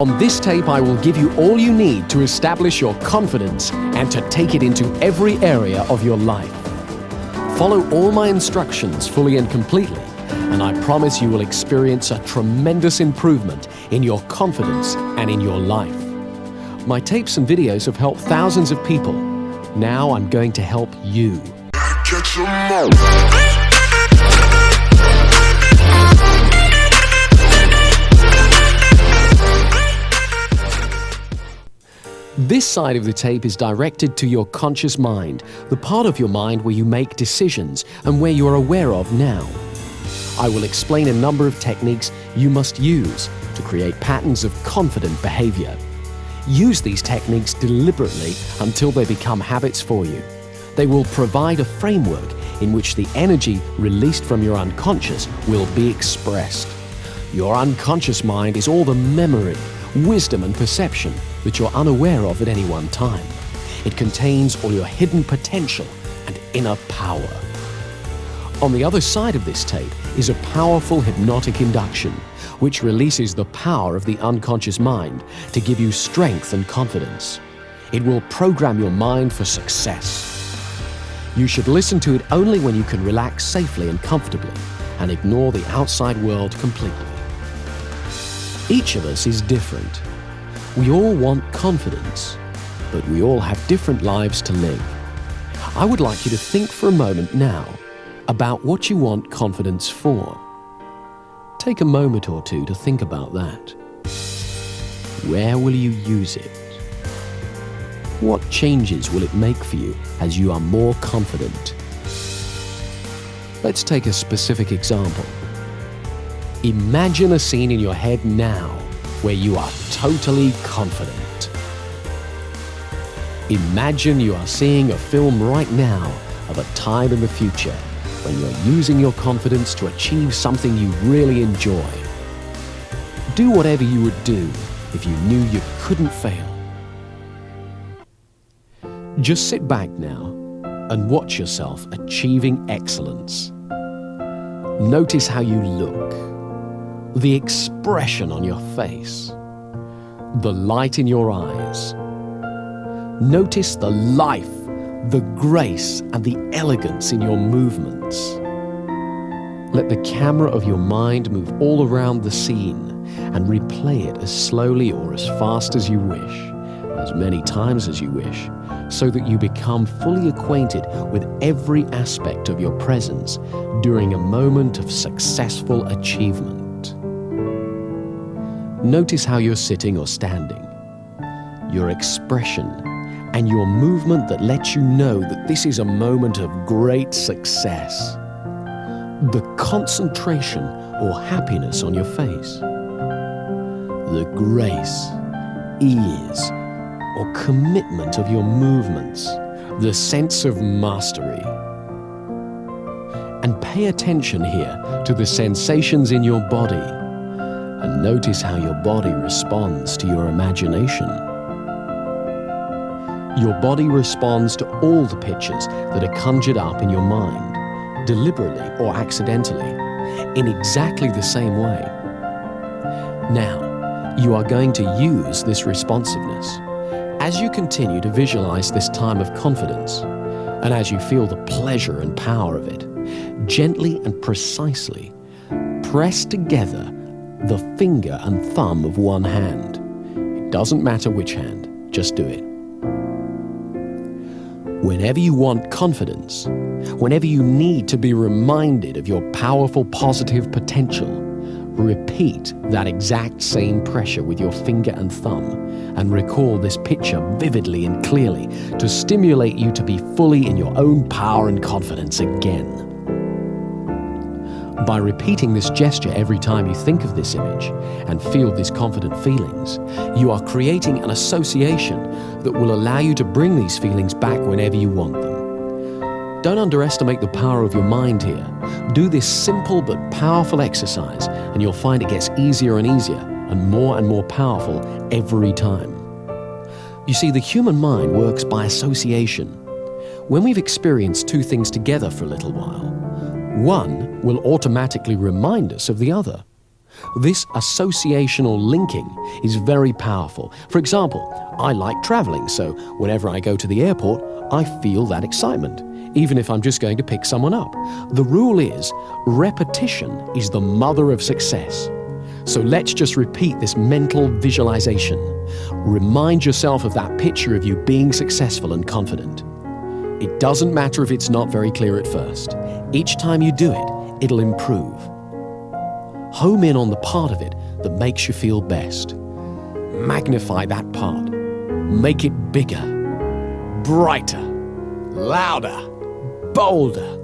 On this tape, I will give you all you need to establish your confidence and to take it into every area of your life. Follow all my instructions fully and completely, and I promise you will experience a tremendous improvement in your confidence and in your life. My tapes and videos have helped thousands of people. Now I'm going to help you. This side of the tape is directed to your conscious mind, the part of your mind where you make decisions and where you are aware of now. I will explain a number of techniques you must use to create patterns of confident behavior. Use these techniques deliberately until they become habits for you. They will provide a framework in which the energy released from your unconscious will be expressed. Your unconscious mind is all the memory, wisdom and perception that you're unaware of at any one time. It contains all your hidden potential and inner power. On the other side of this tape is a powerful hypnotic induction, which releases the power of the unconscious mind to give you strength and confidence. It will program your mind for success. You should listen to it only when you can relax safely and comfortably and ignore the outside world completely. Each of us is different. We all want confidence, but we all have different lives to live. I would like you to think for a moment now about what you want confidence for. Take a moment or two to think about that. Where will you use it? What changes will it make for you as you are more confident? Let's take a specific example. Imagine a scene in your head now where you are totally confident. Imagine you are seeing a film right now of a time in the future when you're using your confidence to achieve something you really enjoy. Do whatever you would do if you knew you couldn't fail. Just sit back now and watch yourself achieving excellence. Notice how you look, the expression on your face, the light in your eyes. Notice the life, the grace and the elegance in your movements. Let the camera of your mind move all around the scene and replay it as slowly or as fast as you wish, as many times as you wish, so that you become fully acquainted with every aspect of your presence during a moment of successful achievement. Notice how you're sitting or standing, your expression, and your movement that lets you know that this is a moment of great success. The concentration or happiness on your face. The grace, ease, or commitment of your movements. The sense of mastery. And pay attention here to the sensations in your body. And notice how your body responds to your imagination. Your body responds to all the pictures that are conjured up in your mind, deliberately or accidentally, in exactly the same way. Now, you are going to use this responsiveness. As you continue to visualize this time of confidence, and as you feel the pleasure and power of it, gently and precisely press together the finger and thumb of one hand. It doesn't matter which hand, just do it. Whenever you want confidence, whenever you need to be reminded of your powerful positive potential, repeat that exact same pressure with your finger and thumb and recall this picture vividly and clearly to stimulate you to be fully in your own power and confidence again. By repeating this gesture every time you think of this image and feel these confident feelings, you are creating an association that will allow you to bring these feelings back whenever you want them. Don't underestimate the power of your mind here. Do this simple but powerful exercise and you'll find it gets easier and easier and more powerful every time. You see, the human mind works by association. When we've experienced two things together for a little while, one will automatically remind us of the other. This associational linking is very powerful. For example, I like traveling, so whenever I go to the airport, I feel that excitement, even if I'm just going to pick someone up. The rule is, repetition is the mother of success. So let's just repeat this mental visualization. Remind yourself of that picture of you being successful and confident. It doesn't matter if it's not very clear at first. Each time you do it, it'll improve. Home in on the part of it that makes you feel best. Magnify that part. Make it bigger, brighter, louder, bolder,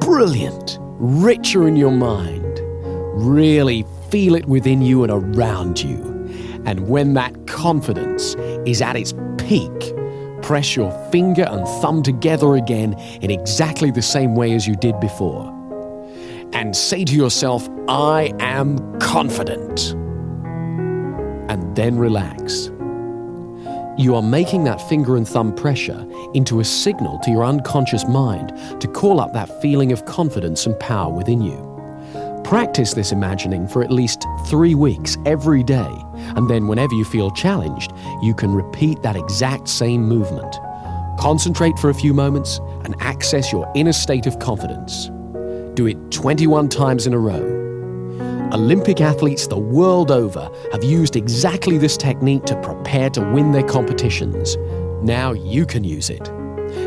brilliant, richer in your mind. Really feel it within you and around you. And when that confidence is at its peak, press your finger and thumb together again in exactly the same way as you did before. And say to yourself, I am confident. And then relax. You are making that finger and thumb pressure into a signal to your unconscious mind to call up that feeling of confidence and power within you. Practice this imagining for at least 3 weeks every day, and then whenever you feel challenged, you can repeat that exact same movement. Concentrate for a few moments and access your inner state of confidence. Do it 21 times in a row. Olympic athletes the world over have used exactly this technique to prepare to win their competitions. Now you can use it.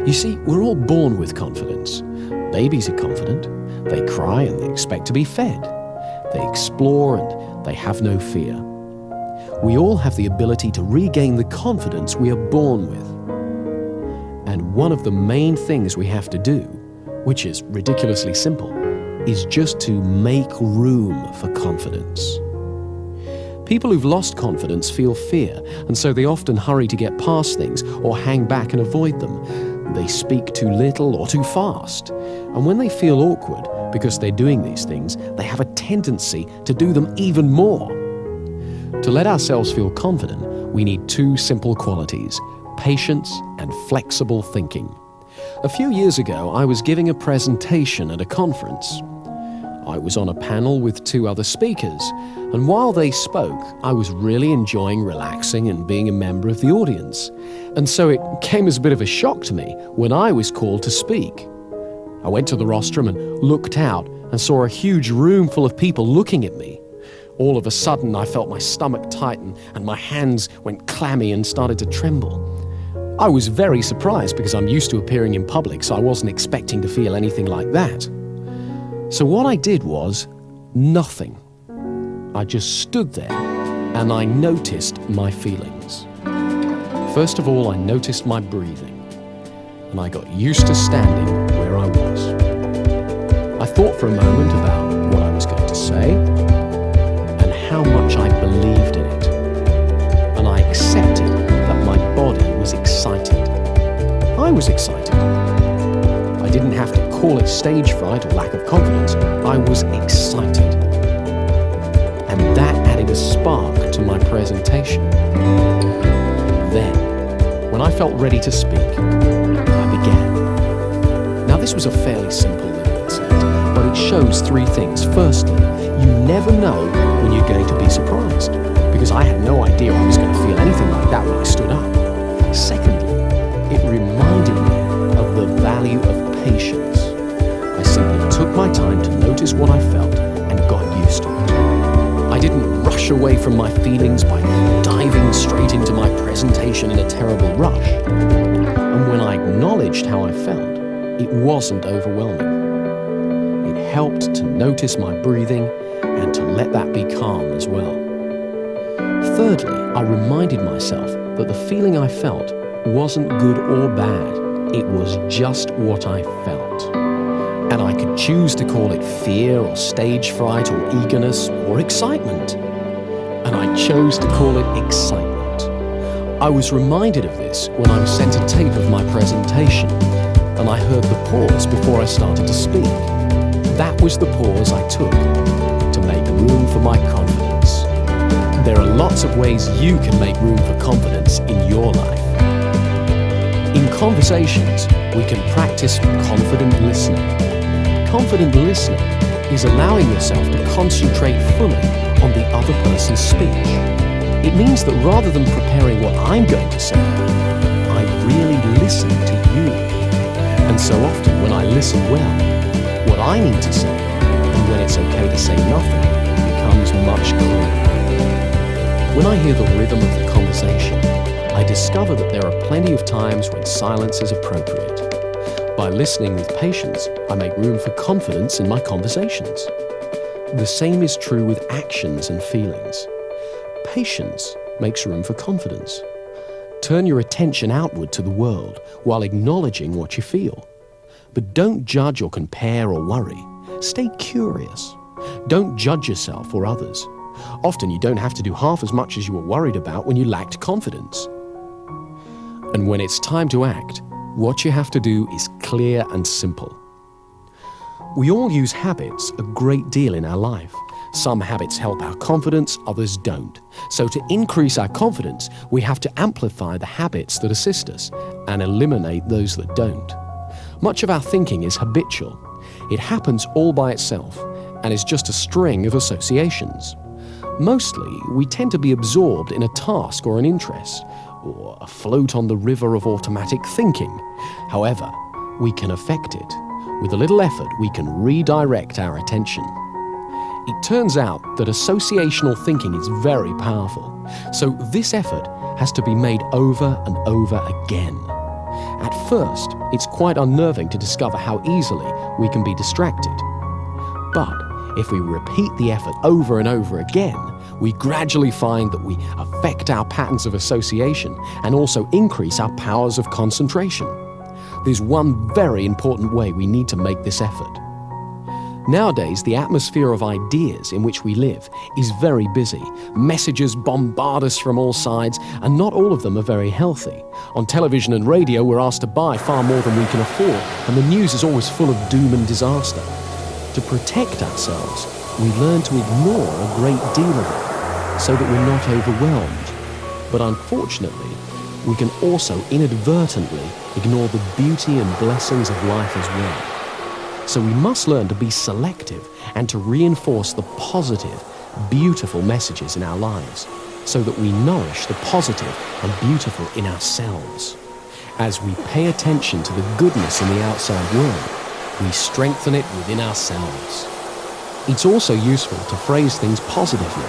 You see, we're all born with confidence. Babies are confident. They cry and they expect to be fed. They explore and they have no fear. We all have the ability to regain the confidence we are born with. And one of the main things we have to do, which is ridiculously simple, is just to make room for confidence. People who've lost confidence feel fear, and so they often hurry to get past things or hang back and avoid them. They speak too little or too fast. And when they feel awkward because they're doing these things, they have a tendency to do them even more. To let ourselves feel confident, we need 2 simple qualities: patience and flexible thinking. A few years ago, I was giving a presentation at a conference. I was on a panel with 2 other speakers, and while they spoke, I was really enjoying relaxing and being a member of the audience. And so it came as a bit of a shock to me when I was called to speak. I went to the rostrum and looked out and saw a huge room full of people looking at me. All of a sudden, I felt my stomach tighten and my hands went clammy and started to tremble. I was very surprised because I'm used to appearing in public, so I wasn't expecting to feel anything like that. So what I did was nothing. I just stood there and I noticed my feelings. First of all, I noticed my breathing, and I got used to standing where I was. I thought for a moment about what I was going to say and how much I believed in it, and I accepted that my body was excited. I was excited. I didn't have to call it stage fright or lack of confidence. I was excited. And that added a spark to my presentation. Then, when I felt ready to speak, I began. Now, this was a fairly simple little incident, but it shows 3 things. Firstly, you never know when you're going to be surprised, because I had no idea I was going to feel anything like that when I stood up. Secondly, it reminded me of the value of patience. I simply took my time to notice what I felt and got used to it. I didn't rush away from my feelings by diving straight into my presentation in a terrible rush. And when I acknowledged how I felt, it wasn't overwhelming. It helped to notice my breathing and to let that be calm as well. Thirdly, I reminded myself that the feeling I felt wasn't good or bad. It was just what I felt. And I could choose to call it fear or stage fright or eagerness or excitement. And I chose to call it excitement. I was reminded of this when I was sent a tape of my presentation, and I heard the pause before I started to speak. That was the pause I took to make room for my confidence. There are lots of ways you can make room for confidence in your life. In conversations, we can practice confident listening. Confident listening is allowing yourself to concentrate fully on the other person's speech. It means that rather than preparing what I'm going to say, I really listen to you. And so often when I listen well, what I need to say, and when it's okay to say nothing, becomes much clearer. When I hear the rhythm of the conversation, I discover that there are plenty of times when silence is appropriate. By listening with patience, I make room for confidence in my conversations. The same is true with actions and feelings. Patience makes room for confidence. Turn your attention outward to the world while acknowledging what you feel. But don't judge or compare or worry. Stay curious. Don't judge yourself or others. Often you don't have to do half as much as you were worried about when you lacked confidence. And when it's time to act, what you have to do is clear and simple. We all use habits a great deal in our life. Some habits help our confidence, others don't. So to increase our confidence, we have to amplify the habits that assist us and eliminate those that don't. Much of our thinking is habitual. It happens all by itself and is just a string of associations. Mostly, we tend to be absorbed in a task or an interest, or afloat on the river of automatic thinking. However, we can affect it. With a little effort, we can redirect our attention. It turns out that associational thinking is very powerful, so this effort has to be made over and over again. At first, it's quite unnerving to discover how easily we can be distracted. But if we repeat the effort over and over again, we gradually find that we affect our patterns of association and also increase our powers of concentration. There's one very important way we need to make this effort. Nowadays, the atmosphere of ideas in which we live is very busy. Messages bombard us from all sides, and not all of them are very healthy. On television and radio, we're asked to buy far more than we can afford, and the news is always full of doom and disaster. To protect ourselves, we learn to ignore a great deal of it, so that we're not overwhelmed. But unfortunately, we can also inadvertently ignore the beauty and blessings of life as well. So we must learn to be selective and to reinforce the positive, beautiful messages in our lives, so that we nourish the positive and beautiful in ourselves. As we pay attention to the goodness in the outside world, we strengthen it within ourselves. It's also useful to phrase things positively,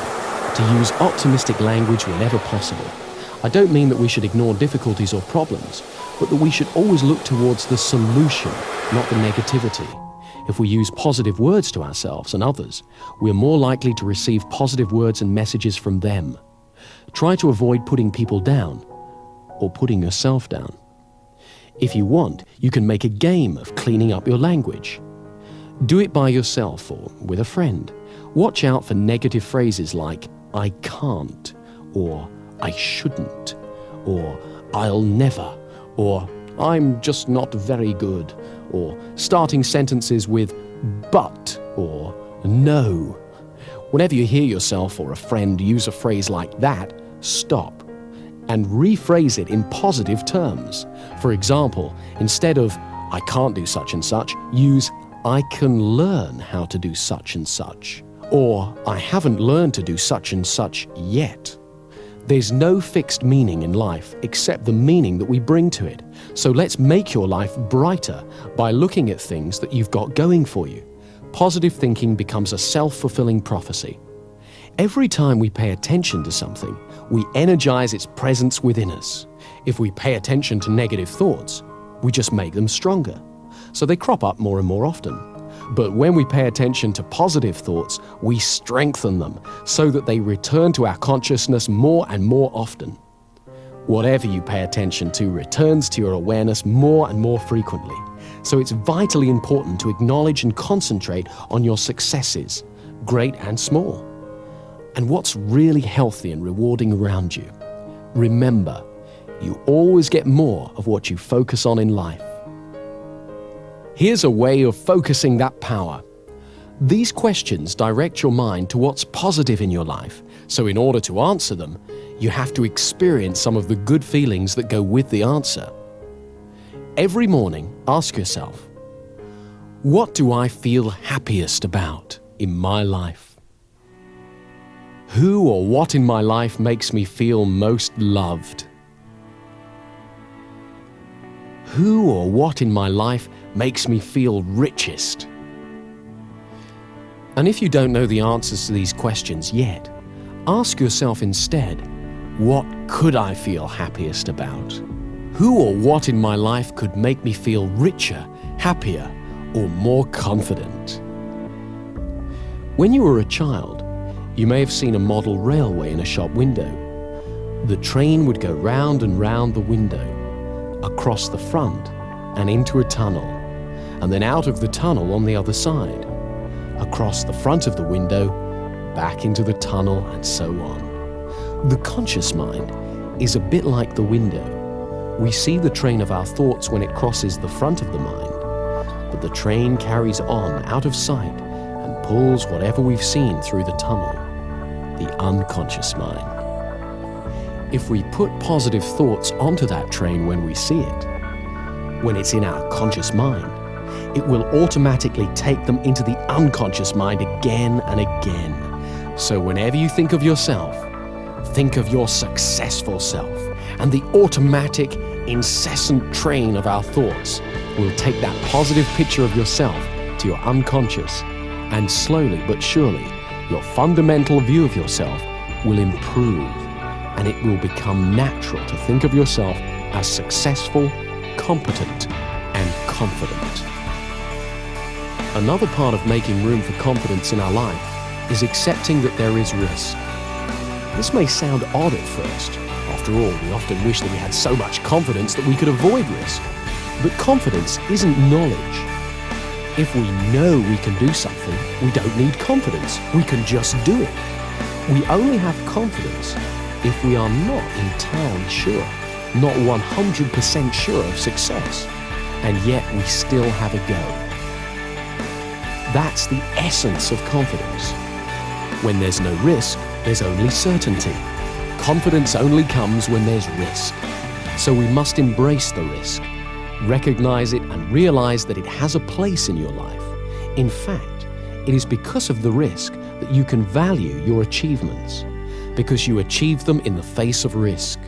to use optimistic language whenever possible. I don't mean that we should ignore difficulties or problems, but that we should always look towards the solution, not the negativity. If we use positive words to ourselves and others, we're more likely to receive positive words and messages from them. Try to avoid putting people down or putting yourself down. If you want, you can make a game of cleaning up your language. Do it by yourself or with a friend. Watch out for negative phrases like "I can't," or "I shouldn't," or "I'll never," or "I'm just not very good," or starting sentences with "but" or "no." Whenever you hear yourself or a friend use a phrase like that, stop and rephrase it in positive terms. For example, instead of "I can't do such and such," use "I can learn how to do such and such," or "I haven't learned to do such and such yet." There's no fixed meaning in life except the meaning that we bring to it. So let's make your life brighter by looking at things that you've got going for you. Positive thinking becomes a self-fulfilling prophecy. Every time we pay attention to something, we energize its presence within us. If we pay attention to negative thoughts, we just make them stronger. So they crop up more and more often. But when we pay attention to positive thoughts, we strengthen them so that they return to our consciousness more and more often. Whatever you pay attention to returns to your awareness more and more frequently. So it's vitally important to acknowledge and concentrate on your successes, great and small, and what's really healthy and rewarding around you. Remember, you always get more of what you focus on in life. Here's a way of focusing that power. These questions direct your mind to what's positive in your life, so in order to answer them, you have to experience some of the good feelings that go with the answer. Every morning, ask yourself, What do I feel happiest about in my life? Who or what in my life makes me feel most loved? Who or what in my life makes me feel richest? And if you don't know the answers to these questions yet, ask yourself instead, what could I feel happiest about? Who or what in my life could make me feel richer, happier, or more confident? When you were a child, you may have seen a model railway in a shop window. The train would go round and round the window, across the front and into a tunnel, and then out of the tunnel on the other side, across the front of the window, back into the tunnel, and so on. The conscious mind is a bit like the window. We see the train of our thoughts when it crosses the front of the mind, but the train carries on out of sight and pulls whatever we've seen through the tunnel, the unconscious mind. If we put positive thoughts onto that train when we see it, when it's in our conscious mind, it will automatically take them into the unconscious mind again and again. So whenever you think of yourself, think of your successful self, and the automatic, incessant train of our thoughts will take that positive picture of yourself to your unconscious, and slowly but surely, your fundamental view of yourself will improve, and it will become natural to think of yourself as successful, competent, and confident. Another part of making room for confidence in our life is accepting that there is risk. This may sound odd at first. After all, we often wish that we had so much confidence that we could avoid risk. But confidence isn't knowledge. If we know we can do something, we don't need confidence. We can just do it. We only have confidence if we are not entirely sure, not 100% sure of success, and yet we still have a go. That's the essence of confidence. When there's no risk, there's only certainty. Confidence only comes when there's risk. So we must embrace the risk, recognize it, and realize that it has a place in your life. In fact, it is because of the risk that you can value your achievements, because you achieve them in the face of risk.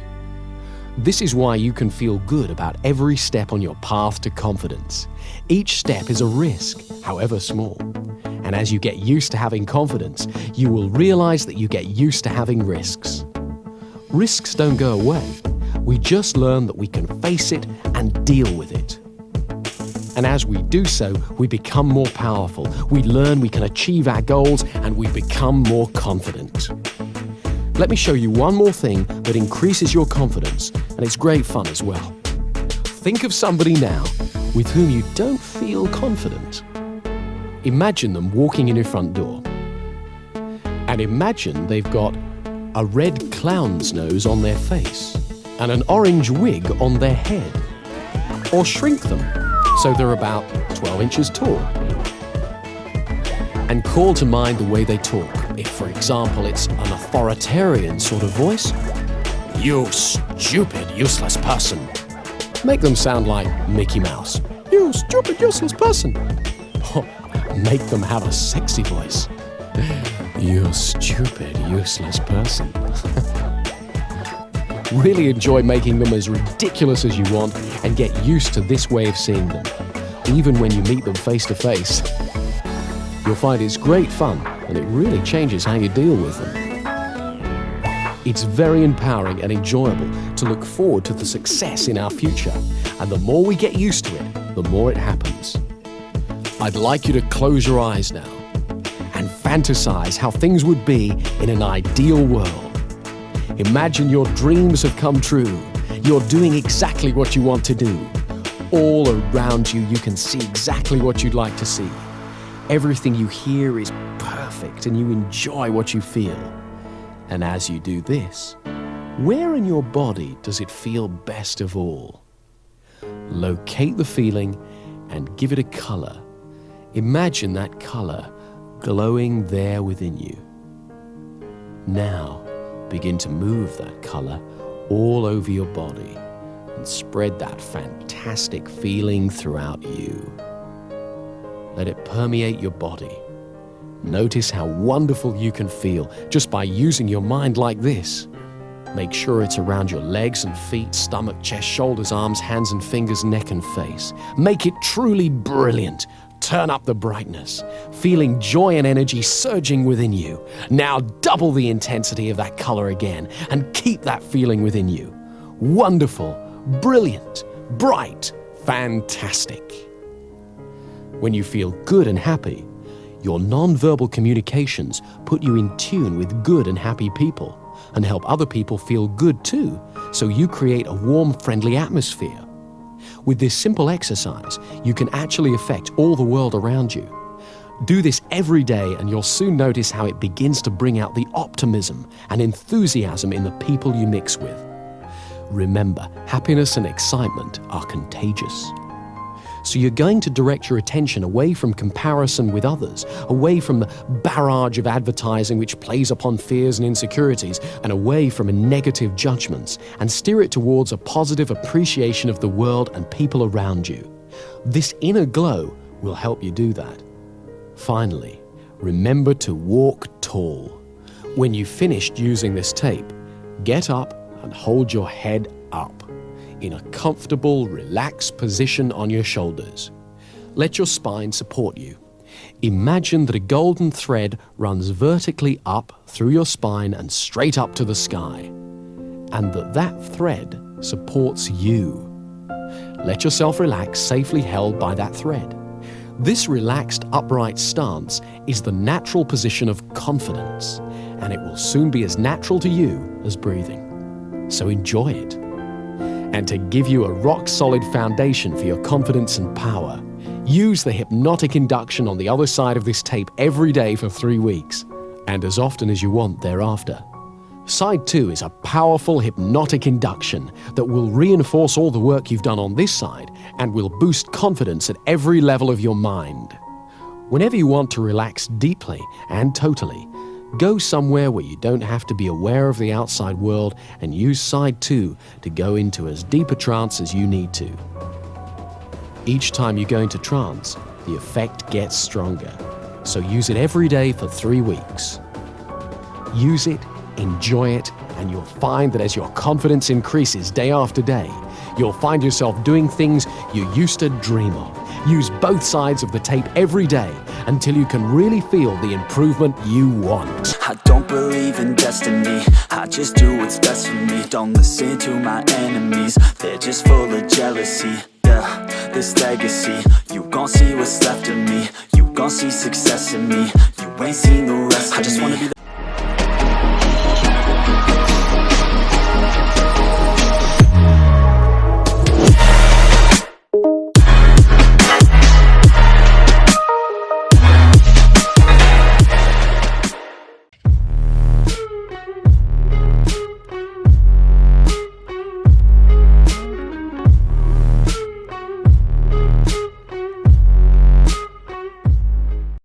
This is why you can feel good about every step on your path to confidence. Each step is a risk, however small. And as you get used to having confidence, you will realize that you get used to having risks. Risks don't go away. We just learn that we can face it and deal with it. And as we do so, we become more powerful. We learn we can achieve our goals, and we become more confident. Let me show you one more thing that increases your confidence, and it's great fun as well. Think of somebody now with whom you don't feel confident. Imagine them walking in your front door. And imagine they've got a red clown's nose on their face and an orange wig on their head. Or shrink them so they're about 12 inches tall. And call to mind the way they talk. If, for example, it's an authoritarian sort of voice, "You stupid, useless person." Make them sound like Mickey Mouse. "You stupid, useless person." Or make them have a sexy voice. "You stupid, useless person." Really enjoy making them as ridiculous as you want, and get used to this way of seeing them, even when you meet them face to face. You'll find it's great fun, and it really changes how you deal with them. It's very empowering and enjoyable to look forward to the success in our future, and the more we get used to it, the more it happens. I'd like you to close your eyes now and fantasize how things would be in an ideal world. Imagine your dreams have come true. You're doing exactly what you want to do. All around you, you can see exactly what you'd like to see. Everything you hear is perfect, and you enjoy what you feel. And as you do this, where in your body does it feel best of all? Locate the feeling and give it a color. Imagine that color glowing there within you. Now, begin to move that color all over your body and spread that fantastic feeling throughout you. Let it permeate your body. Notice how wonderful you can feel just by using your mind like this. Make sure it's around your legs and feet, stomach, chest, shoulders, arms, hands and fingers, neck and face. Make it truly brilliant. Turn up the brightness, feeling joy and energy surging within you. Now double the intensity of that color again and keep that feeling within you. Wonderful, brilliant, bright, fantastic. When you feel good and happy, your non-verbal communications put you in tune with good and happy people and help other people feel good too, so you create a warm, friendly atmosphere. With this simple exercise, you can actually affect all the world around you. Do this every day and you'll soon notice how it begins to bring out the optimism and enthusiasm in the people you mix with. Remember, happiness and excitement are contagious. So you're going to direct your attention away from comparison with others, away from the barrage of advertising which plays upon fears and insecurities, and away from negative judgments, and steer it towards a positive appreciation of the world and people around you. This inner glow will help you do that. Finally, remember to walk tall. When you've finished using this tape, get up and hold your head up in a comfortable, relaxed position on your shoulders. Let your spine support you. Imagine that a golden thread runs vertically up through your spine and straight up to the sky, and that thread supports you. Let yourself relax, safely held by that thread. This relaxed, upright stance is the natural position of confidence, and it will soon be as natural to you as breathing. So enjoy it. And to give you a rock-solid foundation for your confidence and power, use the hypnotic induction on the other side of this tape every day for 3 weeks, and as often as you want thereafter. Side 2 is a powerful hypnotic induction that will reinforce all the work you've done on this side and will boost confidence at every level of your mind. Whenever you want to relax deeply and totally, go somewhere where you don't have to be aware of the outside world and use side 2 to go into as deep a trance as you need to. Each time you go into trance, the effect gets stronger. So use it every day for 3 weeks. Use it, enjoy it, and you'll find that as your confidence increases day after day, you'll find yourself doing things you used to dream of. Use both sides of the tape every day until you can really feel the improvement you want. I don't believe in destiny, I just do what's best for me. Don't listen to my enemies, they're just full of jealousy. Yeah, this legacy, you gon' see what's left of me. You gon' see success in me, you ain't seen the rest of me. I just wanna be the